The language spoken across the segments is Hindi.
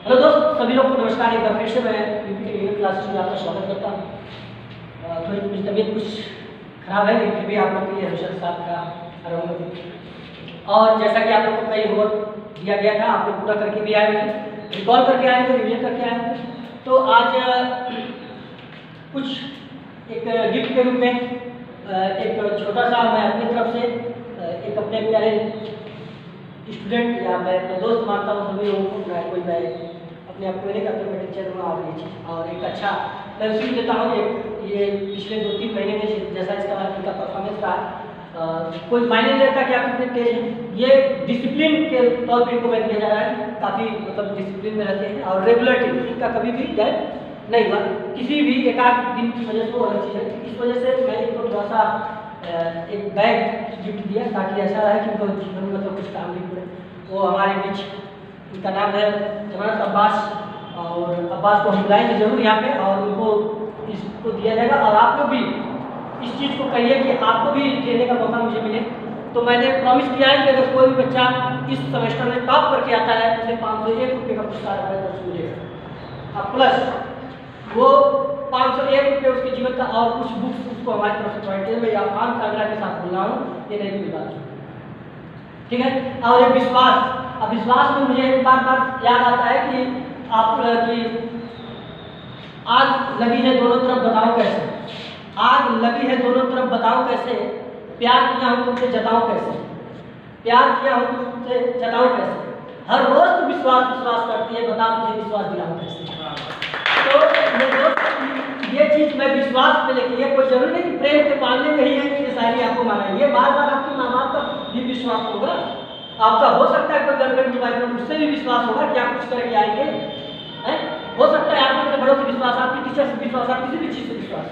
हेलो दोस्त, सभी लोग को नमस्कार। एक बार फिर से मैं यूपी के वीडियो क्लासेस में आपका स्वागत करता हूँ। थोड़ी मेरी तबीयत कुछ खराब है, लेकिन फिर भी आप लोग के लिए हमेशा साथ का रहूँगा। और जैसा कि आप लोग को कई होमवर्क दिया गया था, आप लोग पूरा करके भी आए थे, रिकॉल करके आए थे, रिविजन करके आए थे। तो आज कुछ एक गिफ्ट के रूप में एक छोटा सा मैं अपनी तरफ से एक अपने प्यारे स्टूडेंट या मैं अपने दोस्त मानता हूँ सभी लोगों को, मैं अपने आप को नहीं करता, मैं टीचर हूँ और ये चीज़ और एक अच्छा मैं उसी देता हूँ। ये पिछले 2-3 महीने में जैसा इसका इनका परफॉर्मेंस रहा, कोई मायने नहीं रहता कि आप कितने तेज हैं। ये डिसिप्लिन के तौर पर इनको मैं दिया जा रहा है, काफ़ी मतलब डिसिप्लिन में रहते हैं और रेगुलरिटी इनका कभी भी गैप नहीं हुआ किसी भी एक आध दिन की वजह से। वो अलग चीज़ है, इस वजह से मैंने इनको थोड़ा सा एक बैग गिफ्ट दिया ताकि ऐसा रहे कि उनको जीवन में मतलब कुछ काम नहीं पड़े। वो हमारे बीच, उनका नाम है जमानत अब्बास, और अब्बास को हम बुलाएंगे जरूर यहाँ पे और उनको इसको दिया जाएगा। और आप लोग भी इस चीज़ को कहिए कि आपको भी देने का मौका मुझे मिले। तो मैंने प्रॉमिस किया है कि अगर कोई भी बच्चा इस सेमेस्टर में टॉप करके आता है तो उसे 501 रुपये का पुरस्कार हमारे तरफ से मिलेगा। अब प्लस वो 501 रुपये उसके जीवन का और कुछ बुक्स उसको हमारी तरफ से प्रोवाइड में या आम कागरा के साथ बोल रहा हूँ, ये नहीं कोई बात, ठीक है। और ये विश्वास, अब विश्वास में मुझे एक बार याद आता है कि आप की आग लगी है दोनों तरफ बताओ कैसे, आग लगी है दोनों तरफ बताओ कैसे, प्यार किया हूँ तुमसे जताओ कैसे, प्यार किया हूँ तुमसे जताओ कैसे, हर रोज तुम विश्वास करती है बताओ तुझे विश्वास दिलाओ कैसे। तो ये चीज़ मैं विश्वास पे लेके, ये कोई जरूरी नहीं कि प्रेम के पालने में ही है कि ये शायरी आपको माना है, ये बार बार आपके माँ बाप का भी विश्वास होगा, आपका हो सकता है कोई गर्लफ्रेंड बॉयफ्रेंड उससे भी विश्वास होगा कि आप कुछ करके आएंगे, है हो सकता है आपके बड़ों से विश्वास, आपके टीचर से विश्वास, आप किसी भी चीज़ से विश्वास।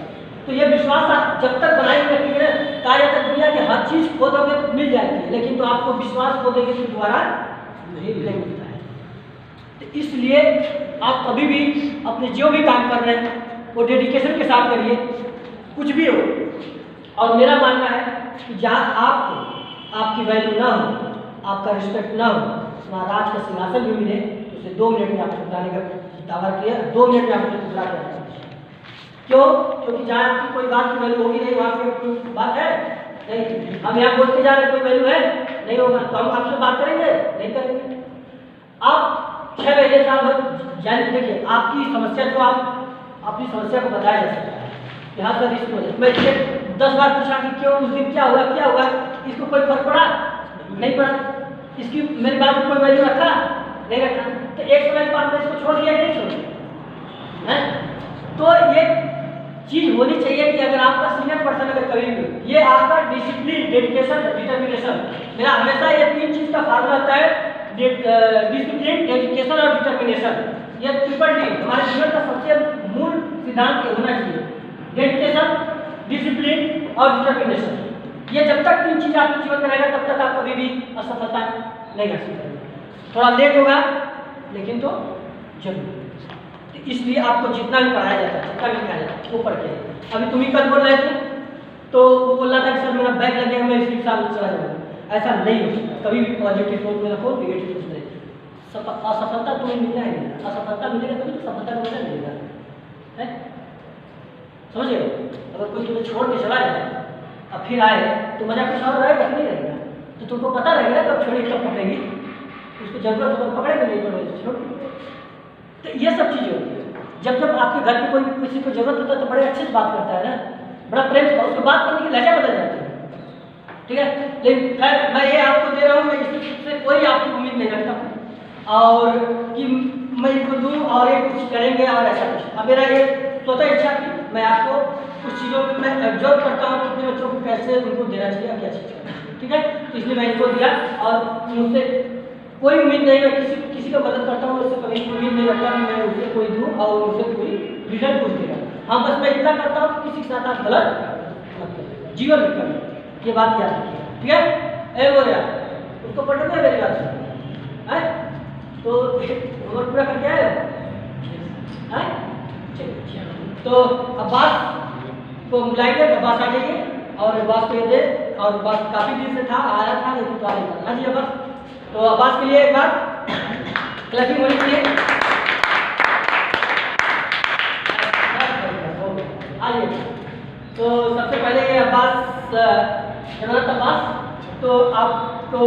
तो ये विश्वास आप जब तक बनाए रखेंगे, कहा जाता है दुनिया की हर चीज़ खो दोगे तो मिल जाएगी, लेकिन तो आपको विश्वास खो देंगे तो दोबारा नहीं मिलता है। तो इसलिए आप कभी भी अपने जो भी काम कर रहे हैं वो डेडिकेशन के साथ करिए, कुछ भी हो। और मेरा मानना है कि जहाँ आपको आपकी वैल्यू ना हो, आपका रिस्पेक्ट ना हो, वहाँ राज का सिंहासन भी मिले तो उसे 2 मिनट में आपको बुलाने का दावा किया, 2 मिनट में आपको बुला कर क्यों? क्योंकि जहाँ आपकी कोई बात की वैल्यू होगी नहीं, वहाँ की बात है नहीं। हम यहाँ बोलते जा रहे कोई वैल्यू है नहीं होगा, तो हम आपसे बात करेंगे नहीं करेंगे। आप 6 महीने साल भर जान देखिए, आपकी समस्या जो आप अपनी समस्या को बताया जा सकता है कि हाँ सर इसको मैं 10 बार पूछा कि क्यों उस दिन क्या हुआ, इसको कोई फर्क पड़ा नहीं पड़ा, इसकी मेरी बात को कोई वैल्यू रखा नहीं रखा, तो एक समय के बाद मैं इसको छोड़ दिया नहीं छोड़ दिया है। तो ये चीज़ होनी चाहिए कि अगर आपका सीनियर पर्सन अगर कभी भी, ये आपका डिसिप्लिन, डेडिकेशन, डिटर्मिनेशन, मेरा हमेशा ये 3 चीज़ का फार्मूला होता है, डिसिप्लिन, डेडिकेशन और डिटर्मिनेशन। ये ट्रिपल डी हमारे जीवन का सबसे मूल सिद्धांत होना चाहिए, डेडिकेशन, डिसिप्लिन और डिटर्मिनेशन। ये जब तक 3 चीज़ आपके जीवन में रहेगा तब तक आप कभी भी असफलता नहीं हासिल करेंगे। थोड़ा लेट होगा लेकिन तो जरूर। तो इसलिए आपको जितना भी पढ़ाया जाता है, जितना भी लिखाया जाता है वो पढ़ के। अभी तुम ही कल बोल रहे थे तो वो बोल रहा था कि सर मेरा बैग लग गया, मैं इसी साल चला जाऊँगा। ऐसा नहीं हो सकता, कभी भी पॉजिटिव सोच में रखो, निगेटिव सोच में। असफलता तुम्हें मिलना ही नहीं, असफलता मिलेगा तभी तो सफलता को मजा मिलेगा, है समझिए। अगर कोई तुम्हें छोड़ के चला जाए अब फिर आए तो मजा कुछ और रहेगा कि नहीं रहेगा, तो तुमको पता रहेगा कब छोड़ी कब पकड़ेगी, उसको जरूरत हो तो पकड़ेगा, नहीं पकड़ेगा छोड़। तो ये सब चीज़ें होती है। जब आपके घर में कोई किसी को जरूरत होता है तो बड़े अच्छे से बात करता है ना, बड़ा प्रेम से, उसको बात करने की लहजा बदल जाती है, ठीक है। लेकिन खैर मैं ये आपको दे रहा हूँ, मैं इससे कोई आपकी उम्मीद नहीं रखता हूँ और कि मैं इनको दूँ और ये कुछ करेंगे और ऐसा कुछ। अब मेरा ये स्वतः इच्छा थी, मैं आपको कुछ चीज़ों में मैं ऑब्जर्व करता हूँ कि अपने बच्चों को कैसे उनको देना चाहिए, क्या चीज़, ठीक है। तो इसलिए मैं इनको दिया और मुझसे कोई उम्मीद नहीं, मैं किसी को मदद करता हूँ उससे कभी उम्मीद नहीं रखता कि मैं उससे कोई दूँ और उससे कोई रिजल्ट कुछ देगा। हाँ बस मैं इतना करता हूँ कि किसी के साथ आप गलत मत करें, जीवन में करें, ये बात याद रखिए, ठीक है। ए बोल यार उसको पढ़ने में मेरी बात है तो होमवर्क पूरा करके आए हैं, चलिए। तो अब्बास को बुलाएंगे, अब्बास आ जाइए और अब्बास को ये दे, और अब्बास काफ़ी दिन से था आया था लेकिन तो आ नहीं था। हाँ जी अब्बास, तो अब्बास के लिए एक बार क्लैपिंग होनी चाहिए। जरूरत पास। तो आपको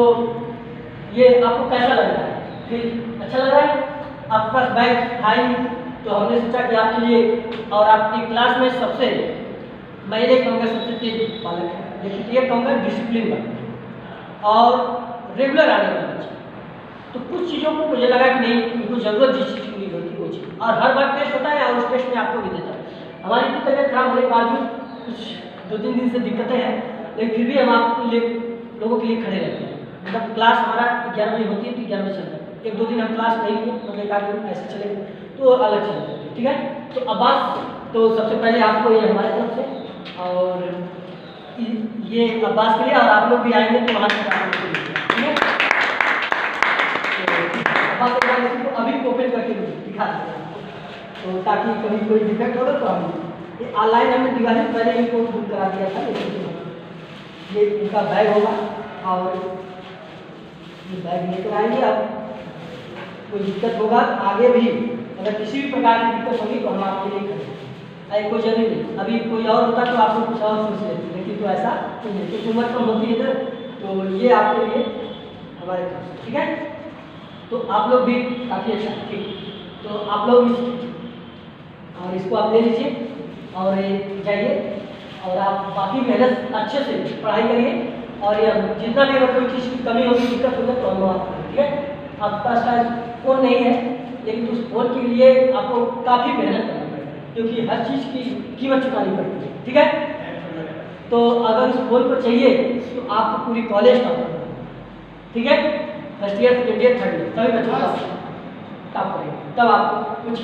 ये आपको कैसा लग रहा है? फिर अच्छा लग रहा है? आपके पास बैग था ही, तो हमने सोचा कि आपके लिए और आपकी क्लास में सबसे मैं ये कहूँगा सबसे तेज बालक है, लेकिन ये कहूँगा डिसिप्लिन वाला और रेगुलर आने वाला बच्चा। तो कुछ चीज़ों को मुझे लगा कि नहीं, इनको ज़रूरत जिस चीज़ की नहीं होती वो चीज़, और हर बार टेस्ट होता है और उस टेस्ट में आपको भी देता है। हमारी इतनी तबीयत खराब होने के बावजूद कुछ 2-3 दिन से दिक्कतें हैं, लेकिन फिर भी हम आपके लिए लोगों के लिए खड़े रहते हैं। मतलब क्लास हमारा 11 बजे होती है तो 11 बजे चल रहा है, 1-2 दिन हम क्लास नहीं लिए, मतलब 1 दिन ऐसे चले तो अलग चल जाते हैं, ठीक है। तो अब्बास, तो सबसे पहले आपको ये हमारे तरफ से और ये अब्बास के लिए, और आप लोग भी आएंगे तो वहाँ से आप लोग ठीक है। अब्बास एक बार इसको अभी ओपन करके दिखा देते हैं आपको, तो ताकि कभी कोई डिफेक्ट हो तो हम ये ऑनलाइन हमने दिवाली पहले इनको बुक करा दिया था, लेकिन ये इनका बैग होगा और ये बैग लेकर आएंगे। अब कोई दिक्कत होगा आगे भी, अगर किसी भी प्रकार की दिक्कत होगी तो हम आपके लिए करेंगे, ऐसा कोई जरूरी नहीं। अभी कोई और होता तो आप लोग कुछ और सोच लेते, लेकिन तो ऐसा नहीं है, क्योंकि उम्र कम होती है तो ये आपके लिए हमारे पास, ठीक है। तो आप लोग भी काफ़ी अच्छा, ठीक, तो आप लोग और इसको आप ले लीजिए और जाइए और आप बाकी मेहनत अच्छे से पढ़ाई करिए, और ये जितना भी अगर कोई चीज़ की कमी होगी, दिक्कत होगी तो हम आपको, ठीक है। आपके पास शायद फ़ोन नहीं है, लेकिन उस फ़ोन के लिए आपको काफ़ी मेहनत करना पड़ेगा, क्योंकि हर चीज़ की कीमत चुकानी पड़ती है, ठीक है। तो अगर उस फ़ोन को चाहिए तो आपको पूरी कॉलेज टॉप करना है, ठीक है। First year, second year, third year सभी बच्चों का टॉप करेंगे, तब आपको कुछ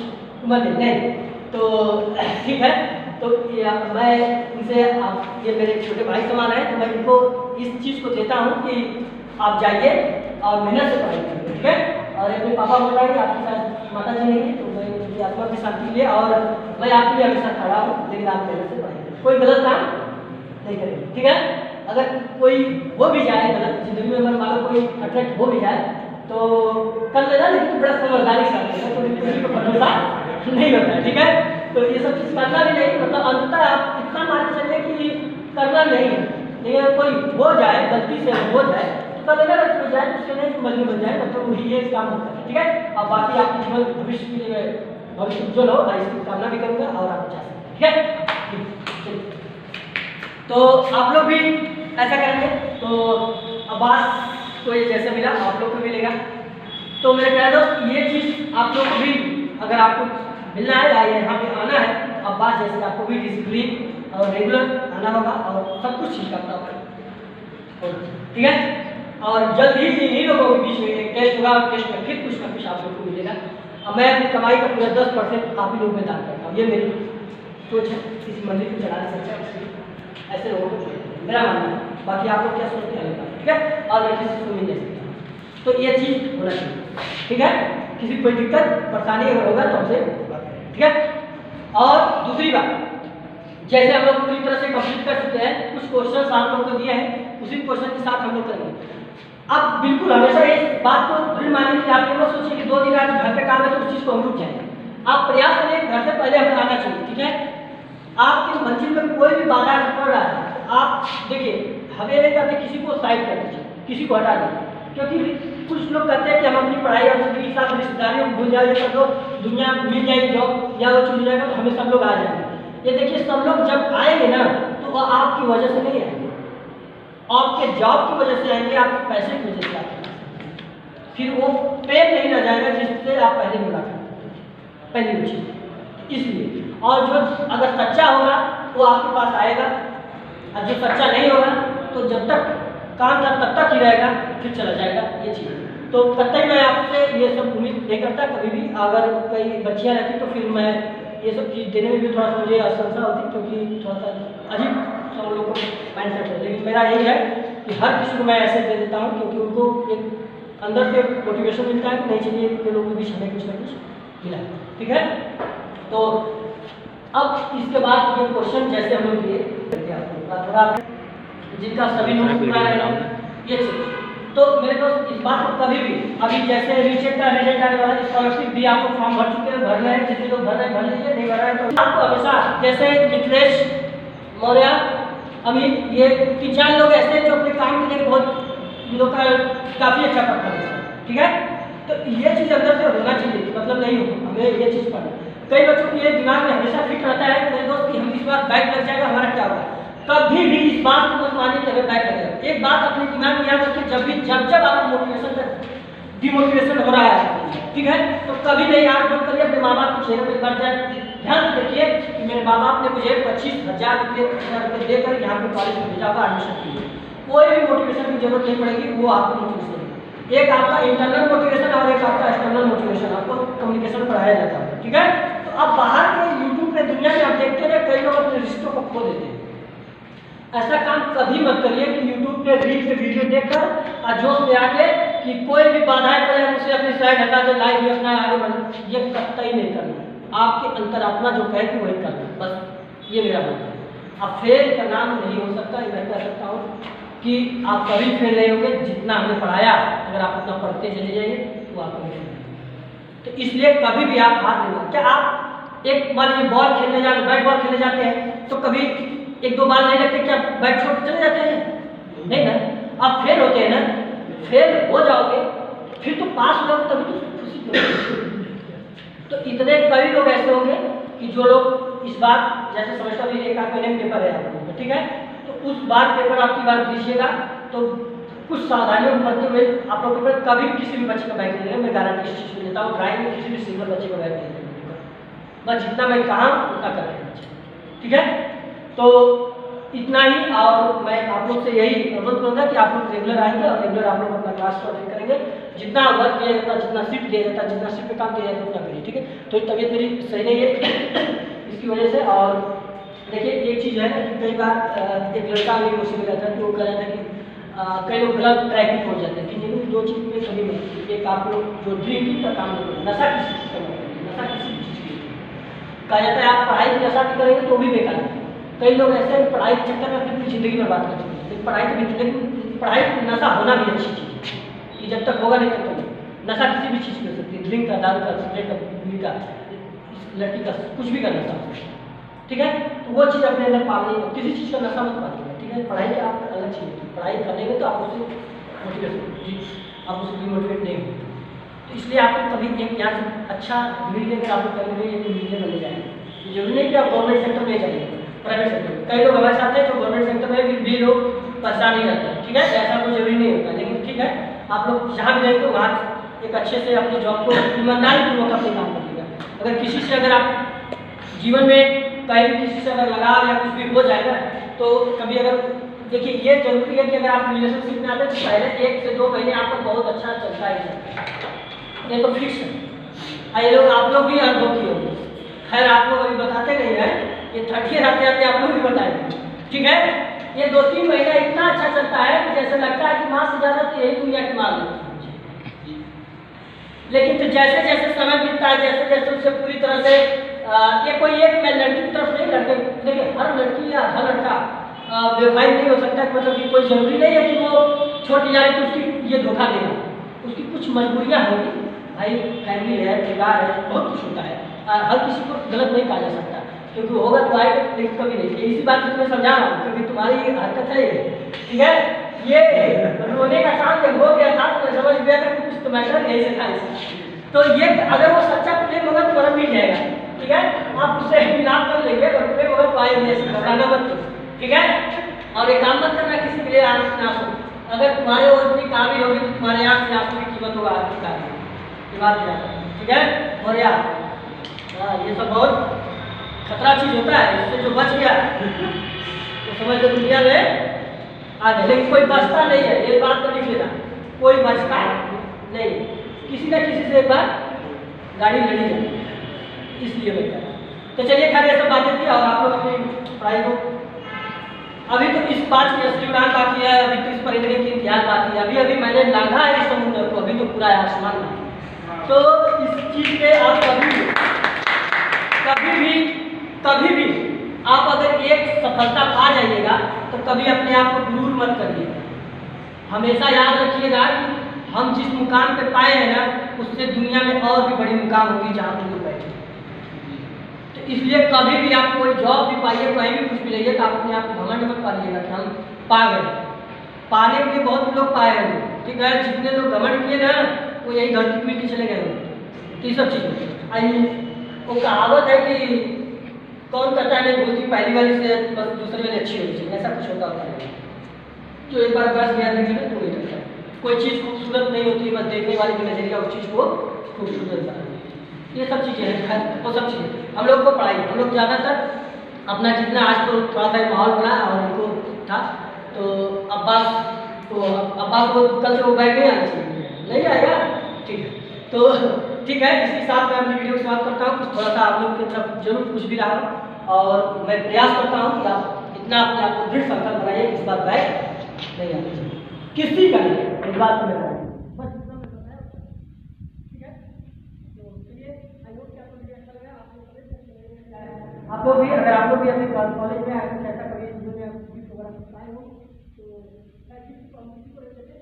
उम्र नहीं तो ठीक है। तो मैं इनसे, आप ये मेरे छोटे भाई समान है, तो मैं इनको इस चीज़ को देता हूँ कि आप जाइए और मेहनत से पढ़ाई करिए, ठीक है। और अपने पापा बताएंगे, आपके साथ माता जी नहीं है, तो मैं उनकी आत्मा की शांति के लिए और मैं आपके लिए हमेशा खड़ा हूँ, लेकिन आप मेहनत से पढ़ाई करिए, कोई गलत काम नहीं करेंगे, ठीक है। अगर कोई हो भी जाए गलत जिंदगी में, अगर मान लो कोई अट्रैक्ट हो भी जाए तो कर लेना, लेकिन बड़ा समझदारी से लेना, तो किसी को भरोसा नहीं होता है, ठीक है। तो ये सब चीज़ करना भी नहीं, मतलब अंततः आप इतना मान के चलिए कि करना नहीं है, लेकिन अगर कोई हो जाए गलती से हो जाए तो कर लेना, अगर हो जाए तो उससे नहीं मजबूर बन जाए, मतलब वही ये काम होता है, ठीक है। और बाकी आपके जीवन भविष्य के लिए भविष्य उज्ज्वल हो, इसकी कामना भी करूँगा और आप चाह सकते, ठीक है। तो आप लोग भी ऐसा करेंगे तो अब्बास को ये जैसे मिला आप लोग को मिलेगा। तो मेरे प्यारे दोस्त, ये चीज़ आप लोग को भी अगर आपको मिलना है या यहाँ पे आना है, अब्बास जैसे आपको भी डिसिप्लिन और रेगुलर आना होगा और सब कुछ चीज़ का प्राप्त, ठीक है। और जल्द ही इन्हीं लोगों के बीच में एक टेस्ट होगा, और टेस्ट में फिर कुछ ना कुछ आप लोग को मिलेगा। अब मैं अपनी कमाई का पूरा 10% आप ही लोग में दान करता हूँ, ये मेरी सोच है, किसी मंदिर को चढ़ाने से अच्छा ऐसे लोगों को मेरा मानना है। बाकी आप लोग क्या सोचते हैं, ठीक है। और मैं किसी को मिल नहीं सकता, तो ये चीज़ होना चाहिए, ठीक है। किसी कोई दिक्कत परेशानी अगर होगा तो हमसे बात करें, ठीक है। और दूसरी बात, जैसे हम लोग पूरी तरह से कंप्लीट कर चुके हैं, कुछ क्वेश्चन आप लोग को दिए हैं, उसी क्वेश्चन के साथ हम लोग करेंगे। अब बिल्कुल हमेशा इस बात को दृढ़ मानिए कि आप ये मत सोचिए कि 2 दिन आज घर पे काम है तो उस चीज़ को हम रुक जाएंगे। आप प्रयास करिए, घर से पहले हमें आना चाहिए, ठीक है। आपकी मंजिल में कोई भी बाधा पड़ रहा है, आप देखिए हमें नहीं करते, किसी को साइड कर दीजिए, किसी को हटा दीजिए, क्योंकि कुछ लोग कहते हैं कि हम अपनी पढ़ाई और जिंदगी के साथ रिश्तेदारियों को भूल जाए, कर दो दुनिया मिल जाएगी जॉब या वो चुन जाएगा तो हमें सब लोग आ जाएंगे। ये देखिए सब लोग जब आएंगे ना तो वो आपकी वजह से नहीं आएंगे, आपके जॉब की वजह से आएंगे, आपके पैसे की वजह से आएंगे, फिर वो प्रेम नहीं रह जाएगा जिससे आप पहले मुलाकात पहली चीज। इसलिए और जो अगर सच्चा होगा वो आपके पास आएगा, और जो सच्चा नहीं होगा तो जब तक काम तब तक ही रहेगा, फिर चला जाएगा, ये चीज़। तो कतई मैं आपसे ये सब उम्मीद नहीं करता कभी भी। अगर कई बच्चियाँ रहती तो फिर मैं ये सब चीज़ देने में भी थोड़ा सा मुझे असंसा होती, क्योंकि थोड़ा सा अजीब सब लोगों को माइंड सेट है। लेकिन मेरा यही है कि हर किसी को मैं ऐसे दे देता हूँ, क्योंकि उनको एक अंदर से मोटिवेशन मिलता है कि नहीं चलिए के लोगों के बीच हमें कुछ ना कुछ मिला, ठीक है। तो अब इसके बाद ये क्वेश्चन जैसे हम लोग दिए थोड़ा जिनका सभी लोग पूरा रहेगा ये चीज़। तो मेरे दोस्त इस बात को कभी भी अभी जैसे रीचेक का रिजल्ट आने वाला है, स्कॉलरशिप भी आप लोग फॉर्म भर चुके हैं, भर रहे हैं, जितने लोग भर रहे हैं भर लीजिए, नहीं भर रहे हैं तो आपको हमेशा जैसे मिथिलेश मौर्य अब ये 3-4 लोग ऐसे हैं जो अपने काम के लिए बहुत लोग का काफ़ी अच्छा पढ़ता है, ठीक है। तो ये चीज़ अंदर से होना चाहिए, मतलब नहीं हो हमें ये चीज़ पढ़ना। कई बच्चों के लिए दिमाग में हमेशा फिट रहता है कि मेरे दोस्त कि हम इस बार बैक लग जाएगा, हमारा क्या होगा। कभी भी इस बात को मानिए कि बैक लगेगा। एक बात अपने दिमाग में याद रखिए, जब आपको मोटिवेशन का डिमोटिवेशन हो रहा है, ठीक है, तो कभी नहीं आंख बंद करिए, अपने माँ बाप के चेहरे पर एक बार जाए ध्यान से देखिए कि मेरे माँ बाप ने मुझे 25,000 रुपये देकर यहाँ पे कॉलेज में भेजा होगा एडमिशन के लिए। कोई भी मोटिवेशन की जरूरत नहीं पड़ेगी, वो आपको मोटिवेशन, एक आपका इंटरनल मोटिवेशन और एक आपका एक्सटर्नल मोटिवेशन, आपको कम्युनिकेशन पढ़ाया जाता है, ठीक है। तो अब बाहर के यूट्यूब पे दुनिया में आप देखते रहे कई लोग अपने रिश्तों को खो देते हैं। ऐसा काम कभी मत करिए कि यूट्यूब पे रील पे वीडियो देखकर और जोश में आके कि कोई भी बाधाएं पड़े हम उसे अपनी साइड हटा दे, लाइफ भी अपना आगे बढ़े, ये कतई नहीं करना। आपके अंतरात्मा जो कहे कि वही करना, बस ये मेरा मानना है। अब फेल का नाम नहीं हो सकता, मैं कह सकता हूँ कि आप कभी फेल नहीं होंगे। जितना हमने पढ़ाया अगर आप उतना पढ़ते चले जाइए तो आप कभी फेल। तो इसलिए कभी भी आप हार नहीं मारते। क्या आप एक मान लीजिए बॉल खेलने जाते, बैट बॉल खेलने जाते हैं तो कभी 1-2 बार नहीं लगते, क्या बैट छोड़ चले जाते हैं? नहीं ना। आप फेल होते हैं ना, फेल हो जाओगे फिर तो पास हो जाओगे तभी तो खुशी होगी। तो इतने कई लोग ऐसे होंगे कि जो लोग इस बार जैसे समझता भी एक आपका पेपर है आप लोगों का, ठीक है, तो उस बार पेपर आपकी बार दीजिएगा तो कुछ सावधानियों करते हुए आप लोग पेपर कभी किसी भी बच्चे का बैग नहीं लेगा। मैं गारंटी इस चीज़ को देता हूँ, ड्राइंग में किसी भी सिंगल बच्चे का बैग नहीं लेगा। बस जितना मैं कहा उतना कर रहे बच्चे, ठीक है। तो इतना ही, और मैं आप लोग से यही अनुरोध करूँगा कि आप लोग रेगुलर आएंगे और रेगुलर आप लोग अपना क्लास को अटेंड करेंगे। जितना वर्क किया जाता है, जितना शिफ्ट दिया जाता है, जितना शिफ्ट पे काम किया जाता है उतना करिए, ठीक है। तो तबीयत मेरी सही नहीं है इसकी वजह से। और देखिए एक चीज़ है ना कि कई बार एक लड़का मेरे मुझसे मिला था कि वो कह रहा था कि कई लोग गलत ट्रैक पे पहुँच जाते हैं कि जिनको 2 चीज़ में कभी नहीं। एक आप लोग जो ड्रिंकिंग का काम नहीं करें, नशा किसी चीज़ का नहीं करें, नशा किसी भी चीज़ की कहा जाता है। आप पढ़ाई की नशा भी करेंगे तो भी बेकार है। कई लोग ऐसे पढ़ाई के चक्कर में अपनी ज़िंदगी बर्बाद कर चुके हैं। लेकिन पढ़ाई तो लेकिन पढ़ाई नशा होना भी अच्छी चीज़ है कि जब तक होगा नहीं तब तक नशा किसी भी चीज़ कर सकती है, ड्रिंक का, दारू का, सिगरेट का, बीड़ी का, लड़की का, कुछ भी का नशा हो सकता है, ठीक है। तो वो चीज़ अपने अंदर पालनी, किसी चीज़ का नशा मत पालिएगा, ठीक है। पढ़ाई का आप अलग चीज़ है, पढ़ाई करेंगे तो आप उससे मोटिवेट, आप उससे डिमोटिवेट नहीं होंगे। तो इसलिए आपको कभी एक यहाँ से अच्छा डिग्री लेकर आप करेंगे एक इंजीनियर बन जाएंगे। जरूरी नहीं कि आप गवर्नमेंट सेक्टर में जाइए, प्राइवेट सेक्टर में। कई लोग हमारे साथ हैं जो गवर्नमेंट सेक्टर में फिर भी लोग परेशान नहीं रहते हैं, ठीक है। ऐसा कोई जरूरी नहीं होता, लेकिन ठीक है आप लोग जहाँ भी जाएंगे वहाँ एक अच्छे से अपने जॉब को ईमानदारी पूर्वक अपने काम करिएगा। अगर किसी से अगर आप जीवन में कहीं भी किसी से अगर लगाव या कुछ भी हो जाएगा तो कभी अगर देखिए ये जरूरी है कि अगर आप रिलेशनशिप में आते हैं तो पहले 1 से 2 महीने आपको बहुत अच्छा चलता है, ये तो फिक्स है। ये लोग आप लोग भी अनुभव किए होंगे, खैर आप लोग अभी बताते नहीं हैं, ये 3rd ईयर आते आते आप लोग भी बताएंगे, ठीक है। ये 2-3 महीना इतना अच्छा चलता है कि जैसे लगता है कि माँ से ज़्यादा तो यही दुनिया की माँ लगती है। लेकिन तो जैसे जैसे समय बीतता है, जैसे जैसे उससे पूरी तरह से ये कोई एक मैं लड़की की तरफ नहीं, लड़के देखिए हर लड़की या हर लड़का बेवफाई नहीं हो सकता, मतलब कि कोई जरूरी नहीं है कि वो छोटी जा रही तो उसकी ये धोखा देगा, उसकी कुछ मजबूरियाँ होगी भाई, फैमिली है, परिवार है, बहुत कुछ होता है। हर किसी को गलत नहीं कहा जा सकता, क्योंकि होगा तो आएगा लेकिन कभी नहीं। इसी बात से तुम्हें समझा रहा हूँ क्योंकि तुम्हारी हरकत है ये, ठीक है। ये रोने का काम जब हो गया था तो मैं समझ गया था कि कुछ तो मैटर यही से था इसका। तो ये अगर वो सच्चा प्रेम होगा तो बड़ा मिल जाएगा, ठीक है। आप उससे मिलाप कर लेंगे और प्रेम होगा तो आएंगे, घबराना मत, ठीक है। और एक काम मत करना किसी के लिए आंसू, अगर तुम्हारे वो इतनी काबिल होगी तो तुम्हारे आँख से आंसू की कीमत होगा आगे का, ये बात याद रखना, ठीक है। और यार ये सब बहुत खतरा चीज़ होता है, इससे जो बच गया तो समझ लो दुनिया में आ गया, लेकिन कोई बचता नहीं है, ये बात तो लिख लेना, कोई बचता नहीं, किसी न किसी से एक बार गाड़ी लड़ी जाती है, इसलिए मैं कह रहा हूँ। तो चलिए खैर ये सब बातें थी और आप लोग अपनी पढ़ाई को, अभी तो इस बात की असली उड़ान बाकी है, अभी तो इस परिंदे की इम्तिहान बाकी है, अभी मैंने लांघा है इस समुद्र को, अभी तो पूरा है आसमान में। तो इस चीज़ पे आप कभी भी आप अगर एक सफलता पा जाइएगा तो कभी अपने आप को गुरूर मत करिएगा। हमेशा याद रखिएगा कि हम जिस मुकाम पे पाए हैं ना उससे दुनिया में और भी बड़ी मुकाम होगी जहाँ पे लोग बैठे। तो तो इसलिए कभी भी आप कोई जॉब भी पाइए, कहीं भी कुछ भी रहिए, तो आप अपने आप को घमंड मत पाइएगा कि हम पा गए। पाने के लिए बहुत लोग पाए हैं, ठीक है, जितने लोग घमंड किए ना वो यही धरती में चले गए। तो ये सब चीज़ आइए, वो कहावत है कि कौन कहता है नहीं भूलती पहली वाली से बस दूसरी वाली अच्छी होनी चाहिए, ऐसा कुछ होता है। जो एक बार बस गया देखिए तो नहीं लगता, कोई चीज़ खूबसूरत नहीं होती है, बस देखने वाले की नजरिया उस चीज़ को खूबसूरत है। ये सब चीज़ें हैं, वो सब चीज़ें हम लोग को पढ़ाई, हम लोग ज़्यादातर अपना जितना आज तो थोड़ा सा माहौल बना और उनको था तो अब्बास को कल से वो बैग नहीं आना चाहिए, नहीं आएगा, ठीक है। तो ठीक है, इसी साथ मैं अपनी वीडियो को समाप्त करता हूँ। कुछ थोड़ा सा आप लोग की तरफ जरूर कुछ भी रहा और मैं प्रयास करता हूँ कि आप इतना अपने आप को दृढ़ संकल्प बनाइए, इस बार बैग नहीं आना चाहिए किसी का नहीं, इस बात में बस इतना मैं बताया, ठीक है। तो चलिए, आई होप कि आपको वीडियो अच्छा लगा। आप लोग भी अगर आप लोग भी अपने कॉलेज में आए ऐसा कभी वीडियो में आप गिफ्ट वगैरह कुछ पाए हो तो मैं किसी को लेते हैं,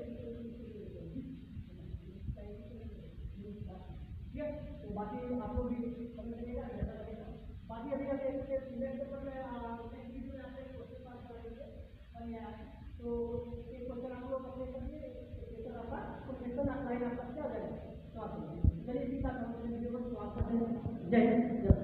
ठीक है। तो बाकी आप लोग भी कमेंट करिएगा जैसा लगेगा। बाकी अभी अभी एक सिलेक्ट पेपर में नेक्स्ट वीडियो में आपसे क्वेश्चन पास करा देंगे और तो एक क्वेश्चन आप लोग अपने करिए, पेपर आपका क्वेश्चन आप लाइन आपका क्या हो जाएगा। तो आप चलिए इसी साथ हम वीडियो को समाप्त करते हैं। जय हिंद।